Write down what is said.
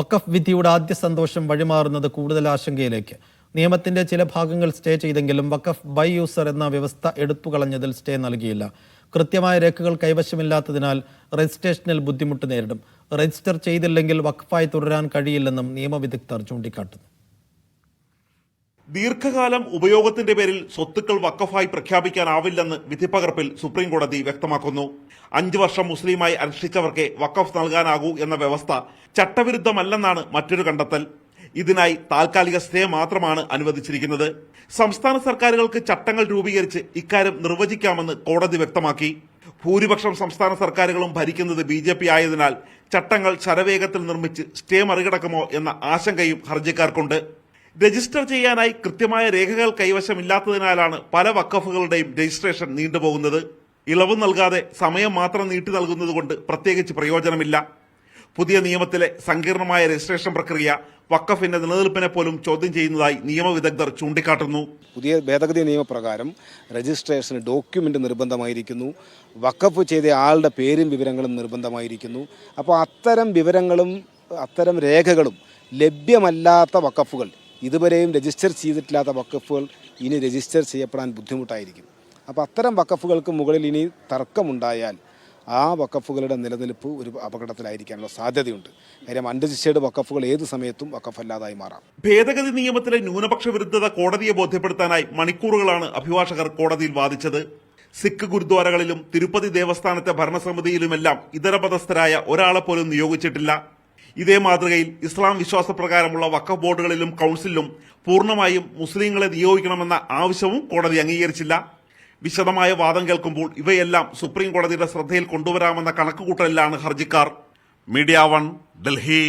വഖഫ് വിധിയുടെ ആദ്യ സന്തോഷം വഴിമാറുന്നത് കൂടുതൽ ആശങ്കയിലേക്ക്. നിയമത്തിന്റെ ചില ഭാഗങ്ങൾ സ്റ്റേ ചെയ്തെങ്കിലും വഖഫ് ബൈ യൂസർ എന്ന വ്യവസ്ഥ എടുത്തുകളഞ്ഞതിൽ സ്റ്റേ നൽകിയില്ല. കൃത്യമായ രേഖകൾ കൈവശമില്ലാത്തതിനാൽ രജിസ്ട്രേഷനിൽ ബുദ്ധിമുട്ട് നേരിടും. രജിസ്റ്റർ ചെയ്തില്ലെങ്കിൽ വഖഫായി തുടരാൻ കഴിയില്ലെന്നും നിയമവിദഗ്ധർ ചൂണ്ടിക്കാട്ടുന്നു. ദീർഘകാലം ഉപയോഗത്തിന്റെ പേരിൽ സ്വത്തുക്കൾ വഖഫായി പ്രഖ്യാപിക്കാനാവില്ലെന്ന് വിധിപ്പകർപ്പിൽ സുപ്രീം കോടതി വ്യക്തമാക്കുന്നു. 5 വർഷം മുസ്ലിമായി അനുഷ്ഠിച്ചവർക്ക് വഖഫ് നൽകാനാകൂ എന്ന വ്യവസ്ഥ ചട്ടവിരുദ്ധമല്ലെന്നാണ് മറ്റൊരു കണ്ടെത്തൽ. ഇതിനായി താൽക്കാലിക സ്റ്റേ മാത്രമാണ് അനുവദിച്ചിരിക്കുന്നത്. സംസ്ഥാന സർക്കാരുകൾക്ക് ചട്ടങ്ങൾ രൂപീകരിച്ച് ഇക്കാര്യം നിർവചിക്കാമെന്ന് കോടതി വ്യക്തമാക്കി. ഭൂരിപക്ഷം സംസ്ഥാന സർക്കാരുകളും ഭരിക്കുന്നത് BJP ആയതിനാൽ ചട്ടങ്ങൾ ശരവേഗത്തിൽ നിർമ്മിച്ച് സ്റ്റേ മറികടക്കുമോ എന്ന ആശങ്കയും ഹർജിക്കാർക്കുണ്ട്. രജിസ്റ്റർ ചെയ്യാനായി കൃത്യമായ രേഖകൾ കൈവശമില്ലാത്തതിനാലാണ് പല വഖഫുകളുടെയും രജിസ്ട്രേഷൻ നീണ്ടുപോകുന്നത്. ഇളവ് നൽകാതെ സമയം മാത്രം നീട്ടി നൽകുന്നതുകൊണ്ട് പ്രത്യേകിച്ച് പ്രയോജനമില്ല. പുതിയ നിയമത്തിലെ സങ്കീർണമായ രജിസ്ട്രേഷൻ പ്രക്രിയ വഖഫിന്റെ നിലനിൽപ്പിനെ പോലും ചോദ്യം ചെയ്യുന്നതായി നിയമവിദഗ്ധർ ചൂണ്ടിക്കാട്ടുന്നു. പുതിയ ഭേദഗതി നിയമപ്രകാരം രജിസ്ട്രേഷന് ഡോക്യുമെന്റ് നിർബന്ധമായിരിക്കുന്നു. വഖഫ് ചെയ്ത ആളുടെ പേരും വിവരങ്ങളും നിർബന്ധമായിരിക്കുന്നു. അപ്പോൾ അത്തരം വിവരങ്ങളും അത്തരം രേഖകളും ലഭ്യമല്ലാത്ത വഖഫുകൾ, ഇതുവരെയും രജിസ്റ്റർ ചെയ്തിട്ടില്ലാത്ത വഖഫുകൾ ഇനി രജിസ്റ്റർ ചെയ്യപ്പെടാൻ ബുദ്ധിമുട്ടായിരിക്കും. അപ്പോൾ അത്തരം വഖഫുകൾക്ക് മുകളിൽ ഇനി തർക്കമുണ്ടായാൽ ആ വഖഫുകളുടെ നിലനിൽപ്പ് ഒരു അപകടത്തിലായിരിക്കാനുള്ള സാധ്യതയുണ്ട്. കാര്യം അൺരജിസ്റ്റേർഡ് വഖഫുകൾ ഏത് സമയത്തും വഖഫല്ലാതായി മാറാം. ഭേദഗതി നിയമത്തിലെ ന്യൂനപക്ഷ വിരുദ്ധത കോടതിയെ ബോധ്യപ്പെടുത്താനായി മണിക്കൂറുകളാണ് അഭിഭാഷകർ കോടതിയിൽ വാദിച്ചത്. സിഖ് ഗുരുദ്വാരകളിലും തിരുപ്പതി ദേവസ്ഥാനത്തെ ഭരണസമിതിയിലുമെല്ലാം ഇതര മതസ്ഥരായ ഒരാളെ പോലും നിയോഗിച്ചിട്ടില്ല. ഇതേ മാതൃകയിൽ ഇസ്ലാം വിശ്വാസപ്രകാരമുള്ള വഖഫ് ബോർഡുകളിലും കൌൺസിലിലും പൂർണ്ണമായും മുസ്ലിങ്ങളെ നിയോഗിക്കണമെന്ന ആവശ്യവും കോടതി അംഗീകരിച്ചില്ല. വിശദമായ വാദം കേൾക്കുമ്പോൾ ഇവയെല്ലാം സുപ്രീം കോടതിയുടെ ശ്രദ്ധയിൽ കൊണ്ടുവരാമെന്ന കണക്കുകൂട്ടലിലാണ് ഹർജിക്കാർ. മീഡിയ 1, ഡൽഹി.